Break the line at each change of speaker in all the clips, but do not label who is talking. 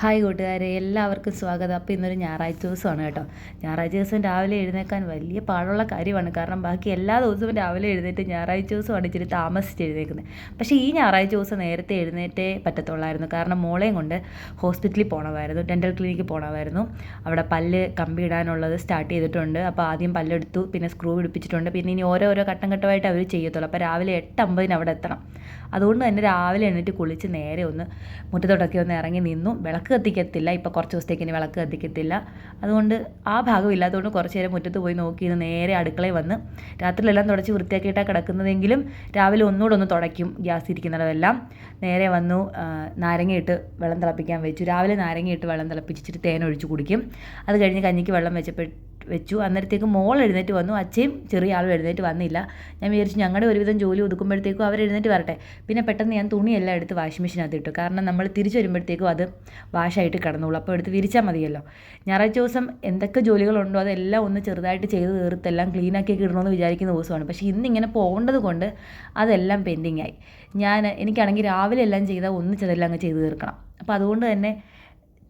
Hi കൂട്ടുകാരെ, എല്ലാവർക്കും സ്വാഗതം. അപ്പോൾ ഇന്നൊരു ഞായറാഴ്ച ദിവസമാണ് കേട്ടോ. ഞായറാഴ്ച ദിവസം രാവിലെ എഴുന്നേൽക്കാൻ വലിയ പാടുള്ള കാര്യമാണ്. കാരണം ബാക്കി എല്ലാ ദിവസവും രാവിലെ എഴുന്നേറ്റ് ഞായറാഴ്ച ദിവസമാണ് ഇച്ചിരി താമസിച്ച് എഴുന്നേൽക്കുന്നത്. പക്ഷേ ഈ ഞായറാഴ്ച ദിവസം നേരത്തെ എഴുന്നേറ്റേ പറ്റത്തുള്ളായിരുന്നു. കാരണം മോളെയും കൊണ്ട് ഹോസ്പിറ്റലിൽ പോകണമായിരുന്നു, ഡെൻ്റൽ ക്ലിനിക്കിൽ പോകണമായിരുന്നു. അവിടെ പല്ല് കമ്പി ഇടാനുള്ളത് സ്റ്റാർട്ട് ചെയ്തിട്ടുണ്ട്. അപ്പോൾ ആദ്യം പല്ലെടുത്തു, പിന്നെ സ്ക്രൂ പിടിപ്പിച്ചിട്ടുണ്ട്. പിന്നെ ഇനി ഓരോരോ ഘട്ടം ഘട്ടമായിട്ട് അവർ ചെയ്യത്തുള്ളൂ. അപ്പോൾ രാവിലെ 8:50 അവിടെ എത്തണം. അതുകൊണ്ട് തന്നെ രാവിലെ എഴുന്നേറ്റ് കുളിച്ച് നേരെ ഒന്ന് മുറ്റത്തോട്ടൊക്കെ ഒന്ന് ഇറങ്ങി നിന്നു. വിളക്ക് കത്തിക്കത്തില്ല, ഇപ്പോൾ കുറച്ച് ദിവസത്തേക്ക് ഇനി വിളക്ക് കത്തിക്കത്തില്ല. അതുകൊണ്ട് ആ ഭാഗം ഇല്ലാത്തതുകൊണ്ട് കുറച്ച് നേരം മുറ്റത്ത് പോയി നോക്കി നേരെ അടുക്കളയിൽ വന്ന് രാത്രിയിലെല്ലാം തുടച്ച് വൃത്തിയാക്കിയിട്ടാണ് കിടക്കുന്നതെങ്കിലും രാവിലെ ഒന്നുകൂടെ ഒന്ന് തുടയ്ക്കും ഗ്യാസ് ഇരിക്കുന്നിടമെല്ലാം. നേരെ വന്നു നാരങ്ങയിട്ട് വെള്ളം തിളപ്പിക്കാൻ വെച്ചു. രാവിലെ നാരങ്ങയിട്ട് വെള്ളം തിളപ്പിച്ചിട്ട് തേനൊഴിച്ച് കുടിക്കും. അത് കഴിഞ്ഞ് കഞ്ഞിക്ക് വെള്ളം വെച്ചു. അന്നേരത്തേക്ക് മോൾ എഴുന്നേറ്റ് വന്നു. അച്ഛയും ചെറിയ ആളും എഴുന്നേറ്റ് വന്നില്ല. ഞാൻ വിചാരിച്ചു ഞങ്ങളുടെ ഒരുവിധം ജോലി ഒതുക്കുമ്പോഴത്തേക്കും അവർ എഴുന്നേറ്റ് വരട്ടെ. പിന്നെ പെട്ടെന്ന് ഞാൻ തുണിയെല്ലാം എടുത്ത് വാഷിംഗ് മെഷീനകത്ത് ഇട്ടു. കാരണം നമ്മൾ തിരിച്ചു വരുമ്പോഴത്തേക്കും അത് വാഷായിട്ട് കിടന്നുള്ളൂ. അപ്പോൾ എടുത്ത് വിരിച്ചാൽ മതിയല്ലോ. ഞായറാഴ്ച ദിവസം എന്തൊക്കെ ജോലികളുണ്ടോ അതെല്ലാം ഒന്ന് ചെറുതായിട്ട് ചെയ്ത് തീർത്തെല്ലാം ക്ലീനാക്കിയൊക്കെ ഇടണമെന്ന് വിചാരിക്കുന്ന ദിവസമാണ്. പക്ഷേ ഇന്നിങ്ങനെ പോകേണ്ടത് കൊണ്ട് അതെല്ലാം പെൻഡിങ് ആയി. എനിക്കാണെങ്കിൽ രാവിലെ എല്ലാം ചെയ്താൽ ഒന്നിച്ചതെല്ലാം അങ്ങ് ചെയ്ത് തീർക്കണം. അപ്പോൾ അതുകൊണ്ട് തന്നെ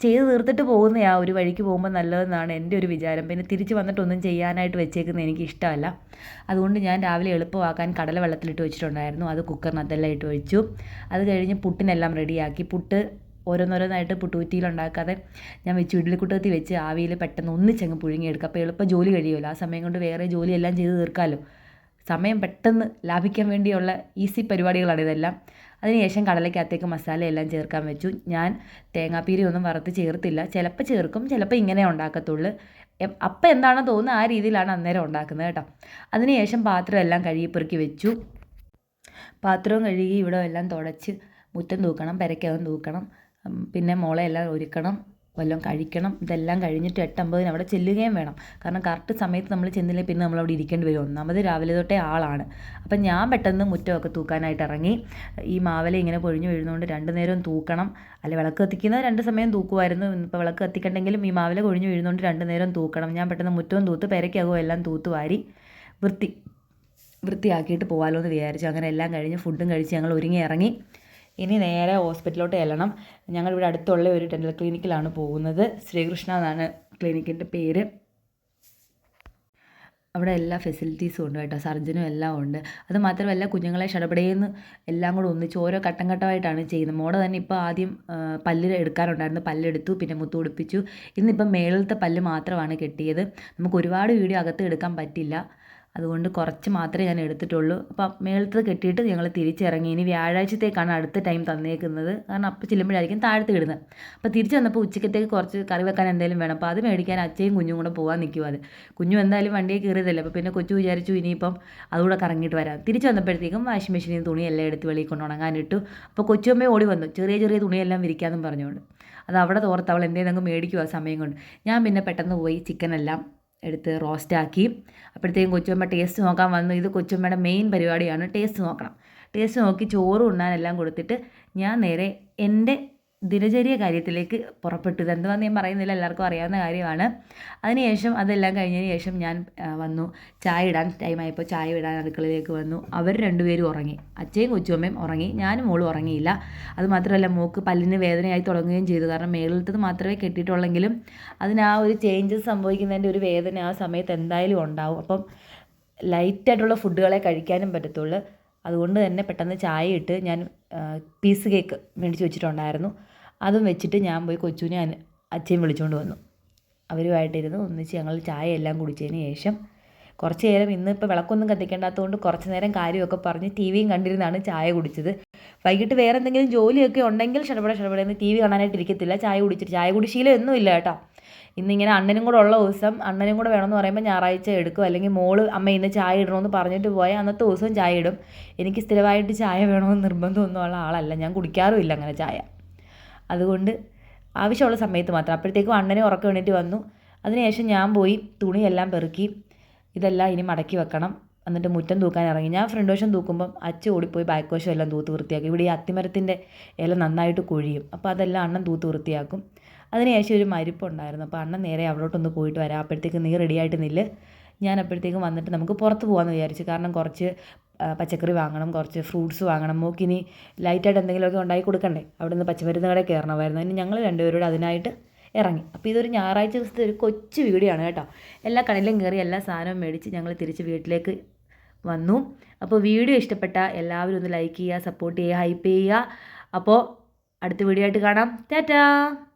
ചെയ്ത് തീർത്തിട്ട് പോകുന്ന ആ ഒരു വഴിക്ക് പോകുമ്പോൾ നല്ലതെന്നാണ് എൻ്റെ ഒരു വിചാരം. പിന്നെ തിരിച്ച് വന്നിട്ടൊന്നും ചെയ്യാനായിട്ട് വെച്ചേക്കുന്നത് എനിക്ക് ഇഷ്ടമല്ല. അതുകൊണ്ട് ഞാൻ രാവിലെ എളുപ്പമാക്കാൻ കടല വെള്ളത്തിലിട്ട് വെച്ചിട്ടുണ്ടായിരുന്നു. അത് കുക്കറിനകത്തെല്ലാം ഇട്ട് ഒഴിച്ചു. അത് കഴിഞ്ഞ് പുട്ടിനെല്ലാം റെഡിയാക്കി. പുട്ട് ഓരോന്നോരോന്നായിട്ട് പുട്ടുകുറ്റിയിലുണ്ടാക്കാതെ ഞാൻ വെച്ച് ഇഡ്ഡലിക്കുട്ടത്തി വെച്ച് ആവിയിൽ പെട്ടെന്ന് ഒന്നിച്ചങ്ങ് പുഴുങ്ങിയെടുക്കുക. അപ്പോൾ എളുപ്പം ജോലി കഴിയുമല്ലോ. ആ സമയം കൊണ്ട് വേറെ ജോലിയെല്ലാം ചെയ്ത് തീർക്കാമല്ലോ. സമയം പെട്ടെന്ന് ലാഭിക്കാൻ വേണ്ടിയുള്ള ഈസി പരിപാടികളാണ് ഇതെല്ലാം. അതിനുശേഷം കടലയ്ക്കകത്തേക്ക് മസാലയെല്ലാം ചേർക്കാൻ വെച്ചു. ഞാൻ തേങ്ങാപ്പീരി ഒന്നും വറുത്ത് ചേർത്തില്ല. ചിലപ്പോൾ ചേർക്കും, ചിലപ്പോൾ ഇങ്ങനെ ഉണ്ടാക്കത്തുള്ളൂ. അപ്പം എന്താണോ തോന്നുന്നത് ആ രീതിയിലാണ് അന്നേരം ഉണ്ടാക്കുന്നത് കേട്ടോ. അതിനുശേഷം പാത്രം എല്ലാം കഴുകി പെറുക്കി വെച്ചു. പാത്രവും കഴുകി ഇവിടെ എല്ലാം തുടച്ച് മുറ്റം തൂക്കണം, പെരയ്ക്കകം തൂക്കണം, പിന്നെ മോളെ എല്ലാം ഒരുക്കണം, വല്ലതും കഴിക്കണം. ഇതെല്ലാം കഴിഞ്ഞിട്ട് 8:50 അവിടെ ചെല്ലുകയും വേണം. കാരണം കറക്റ്റ് സമയത്ത് നമ്മൾ ചെന്നില്ലെങ്കിൽ പിന്നെ നമ്മളവിടെ ഇരിക്കേണ്ടി വരും. ഒന്നാമത് രാവിലെ തൊട്ടേ ആളാണ്. അപ്പം ഞാൻ പെട്ടെന്ന് മുറ്റമൊക്കെ തൂക്കാനായിട്ട് ഇറങ്ങി. ഈ മാവല ഇങ്ങനെ പൊഴിഞ്ഞു വീഴുന്നതുകൊണ്ട് 2 നേരവും തൂക്കണം. അല്ലെ വിളക്ക് കത്തിക്കുന്നത് 2 സമയം തൂക്കുമായിരുന്നു. ഇപ്പോൾ വിളക്ക് കത്തിക്കണ്ടെങ്കിലും ഈ മാവല കൊഴിഞ്ഞു വീഴുന്നതുകൊണ്ട് 2 നേരം തൂക്കണം. ഞാൻ പെട്ടെന്ന് മുറ്റവും തൂത്ത് പെരയ്ക്കകവും എല്ലാം തൂത്തുവാരി വൃത്തിയാക്കിയിട്ട് പോകാമല്ലോ എന്ന് വിചാരിച്ചു. അങ്ങനെ എല്ലാം കഴിഞ്ഞ് ഫുഡും കഴിച്ച് ഞങ്ങൾ ഒരുങ്ങി ഇറങ്ങി. ഇനി നേരെ ഹോസ്പിറ്റലിലോട്ട് ചെല്ലണം. ഞങ്ങളിവിടെ അടുത്തുള്ള ഒരു ഡെൻ്റൽ ക്ലിനിക്കിലാണ് പോകുന്നത്. ശ്രീകൃഷ്ണ എന്നാണ് ക്ലിനിക്കിൻ്റെ പേര്. അവിടെ എല്ലാ ഫെസിലിറ്റീസും ഉണ്ട് കേട്ടോ, സർജനും എല്ലാം ഉണ്ട്. അത് മാത്രമല്ല കുഞ്ഞുങ്ങളെ ഷടപടേന്ന് എല്ലാം കൂടെ ഒന്നിച്ച് ഓരോ ഘട്ടം ഘട്ടമായിട്ടാണ് ചെയ്യുന്നത്. മോടെ തന്നെ ഇപ്പോൾ ആദ്യം പല്ല് എടുക്കാനുണ്ടായിരുന്നു, പല്ലെടുത്തു, പിന്നെ മുത്ത് പിടിപ്പിച്ചു. ഇന്നിപ്പം മേളത്തെ പല്ല് മാത്രമാണ് കെട്ടിയത്. നമുക്ക് ഒരുപാട് വീഡിയോ അകത്ത് എടുക്കാൻ പറ്റില്ല, അതുകൊണ്ട് കുറച്ച് മാത്രമേ ഞാൻ എടുത്തിട്ടുള്ളൂ. അപ്പം മേളത്തത് കെട്ടിയിട്ട് ഞങ്ങൾ തിരിച്ചിറങ്ങി. ഇനി വ്യാഴാഴ്ചത്തേക്കാണ് അടുത്ത ടൈം തന്നേക്കുന്നത്. കാരണം അപ്പം ചെല്ലുമ്പോഴായിരിക്കും താഴത്ത് ഇടുന്നത്. അപ്പോൾ തിരിച്ച് വന്നപ്പോൾ ഉച്ചക്കത്തേക്ക് കുറച്ച് കറി വെക്കാൻ എന്തെങ്കിലും വേണം. അപ്പോൾ അത് മേടിക്കാൻ അച്ഛയും കുഞ്ഞും കൂടെ പോകാൻ നിൽക്കും. അത് കുഞ്ഞു എന്തായാലും വണ്ടിയിൽ കയറിയതല്ലേ. അപ്പോൾ പിന്നെ കൊച്ചു വിചാരിച്ചു ഇനിയിപ്പം അതുകൂടെ കറങ്ങിയിട്ട് വരാം. തിരിച്ച് വന്നപ്പോഴത്തേക്കും വാഷിംഗ് മെഷീനിൽ തുണിയെല്ലാം എടുത്ത് വെളിയിൽ കൊണ്ട് ഉണങ്ങാനിട്ടു. അപ്പോൾ കൊച്ചുമ്മ ഓടി വന്നു ചെറിയ ചെറിയ തുണിയെല്ലാം വിരിക്കാമെന്നും പറഞ്ഞുകൊണ്ട്. അത് അവിടെ തോർത്ത് അവൾ എന്തെങ്കിലും മേടിക്കുക സമയം കൊണ്ട്. ഞാൻ പിന്നെ പെട്ടെന്ന് പോയി ചിക്കനെല്ലാം എടുത്ത് റോസ്റ്റാക്കി. അപ്പോഴത്തേക്കും കൊച്ചുമ്മ ടേസ്റ്റ് നോക്കാൻ വന്നു. ഇത് കൊച്ചുമ്മയുടെ മെയിൻ പരിപാടിയാണ്, ടേസ്റ്റ് നോക്കണം. ടേസ്റ്റ് നോക്കി ചോറ് ഉണ്ണാനെല്ലാം കൊടുത്തിട്ട് ഞാൻ നേരെ എൻ്റെ ദിനചര്യ കാര്യത്തിലേക്ക് പുറപ്പെട്ടു. ഇതെന്തുവാന്ന് ഞാൻ പറയുന്നില്ല, എല്ലാവർക്കും അറിയാവുന്ന കാര്യമാണ്. അതിനുശേഷം അതെല്ലാം കഴിഞ്ഞതിന് ശേഷം ഞാൻ വന്നു ചായ ഇടാൻ ടൈമായപ്പോൾ ചായ ഇടാൻ അടുക്കളയിലേക്ക് വന്നു. അവർ രണ്ടുപേരും ഉറങ്ങി. അച്ഛയും കൊച്ചുമ്മയും ഉറങ്ങി, ഞാനും മോളും ഉറങ്ങിയില്ല. അതുമാത്രമല്ല മോൾക്ക് പല്ലിന് വേദനയായി തുടങ്ങുകയും ചെയ്തു. കാരണം മേളിലത്തത് മാത്രമേ കെട്ടിയിട്ടുള്ളെങ്കിലും അതിന് ആ ഒരു ചേഞ്ചസ് സംഭവിക്കുന്നതിൻ്റെ ഒരു വേദന ആ സമയത്ത് എന്തായാലും ഉണ്ടാവും. അപ്പം ലൈറ്റായിട്ടുള്ള ഫുഡുകളെ കഴിക്കാനും പറ്റത്തുള്ളൂ. അതുകൊണ്ട് തന്നെ പെട്ടെന്ന് ചായ ഇട്ട് ഞാൻ പീസ് കേക്ക് മേടിച്ച് വെച്ചിട്ടുണ്ടായിരുന്നു. അതും വെച്ചിട്ട് ഞാൻ പോയി കൊച്ചുവിനെ അച്ഛയും വിളിച്ചുകൊണ്ട് വന്നു. അവരുമായിട്ടിരുന്ന് ഒന്നിച്ച് ഞങ്ങൾ ചായ എല്ലാം കുടിച്ചതിന് ശേഷം കുറച്ച് നേരം ഇന്നിപ്പോൾ വിളക്കൊന്നും കത്തിക്കേണ്ടാത്തതുകൊണ്ട് കുറച്ച് നേരം കാര്യമൊക്കെ പറഞ്ഞ് ടി വിയും കണ്ടിരുന്നാണ് ചായ കുടിച്ചത്. വൈകിട്ട് വേറെ എന്തെങ്കിലും ജോലിയൊക്കെ ഉണ്ടെങ്കിൽ ഷടപടയെന്ന് ടി വി കാണാനായിട്ട് ഇരിക്കത്തില്ല. ചായ കുടിശീലം ഒന്നും ഇല്ല കേട്ടോ. ഇന്നിങ്ങനെ അണ്ണനും കൂടെ ഉള്ള ദിവസം അണ്ണനും കൂടെ വേണമെന്ന് പറയുമ്പോൾ ഞായറാഴ്ച എടുക്കും. അല്ലെങ്കിൽ മോള് അമ്മ ഇന്ന് ചായ ഇടണമെന്ന് പറഞ്ഞിട്ട് പോയാൽ അന്നത്തെ ദിവസം ചായ ഇടും. എനിക്ക് സ്ഥിരമായിട്ട് ചായ വേണമെന്ന് നിർബന്ധമൊന്നും ഉള്ള ആളല്ല, ഞാൻ കുടിക്കാറുമില്ല അങ്ങനെ ചായ. അതുകൊണ്ട് ആവശ്യമുള്ള സമയത്ത് മാത്രം. അപ്പോഴത്തേക്കും അണ്ണനെ ഉറക്കം എണീറ്റ് വന്നു. അതിനുശേഷം ഞാൻ പോയി തുണിയെല്ലാം പെറുക്കി ഇതെല്ലാം ഇനി മടക്കി വെക്കണം. എന്നിട്ട് മുറ്റം തൂക്കാൻ ഇറങ്ങി. ഞാൻ ഫ്രണ്ട് വശം തൂക്കുമ്പം അച്ഛൻ ഓടിപ്പോയി ബാക്ക് വശം എല്ലാം തൂത്ത് വൃത്തിയാക്കി. ഇവിടെ ഈ അത്തിമരത്തിൻ്റെ ഇല നന്നായിട്ട് കൊഴിയും. അപ്പോൾ അതെല്ലാം അണ്ണൻ തൂത്ത് വൃത്തിയാക്കും. അതിനുശേഷം ഒരു മരിപ്പുണ്ടായിരുന്നു. അപ്പോൾ അണ്ണൻ നേരെ അവിടോട്ടൊന്ന് പോയിട്ട് വരാം, അപ്പോഴത്തേക്ക് നീ റെഡിയായിട്ട് നില്ല്, ഞാൻ അപ്പോഴത്തേക്കും വന്നിട്ട് നമുക്ക് പുറത്ത് പോകാമെന്ന് വിചാരിച്ചു. കാരണം കുറച്ച് പച്ചക്കറി വാങ്ങണം, കുറച്ച് ഫ്രൂട്ട്സ് വാങ്ങണം. മോക്കിനി ലൈറ്റായിട്ട് എന്തെങ്കിലുമൊക്കെ ഉണ്ടാക്കി കൊടുക്കണ്ടേ. അവിടെ നിന്ന് പച്ചമരുന്ന് കടയിൽ കയറണമായിരുന്നു. അതിന് ഞങ്ങൾ രണ്ടുപേരോട് അതിനായിട്ട് ഇറങ്ങി. അപ്പോൾ ഇതൊരു ഞായറാഴ്ച ദിവസത്തെ ഒരു കൊച്ചു വീഡിയോ ആണ് കേട്ടോ. എല്ലാ കടയിലും കയറി എല്ലാ സാധനവും മേടിച്ച് ഞങ്ങൾ തിരിച്ച് വീട്ടിലേക്ക് വന്നു. അപ്പോൾ വീഡിയോ ഇഷ്ടപ്പെട്ട എല്ലാവരും ഒന്ന് ലൈക്ക് ചെയ്യുക, സപ്പോർട്ട് ചെയ്യുക, ഹൈപ്പ് ചെയ്യുക. അപ്പോൾ അടുത്ത വീഡിയോ ആയിട്ട് കാണാം. ടാറ്റാ.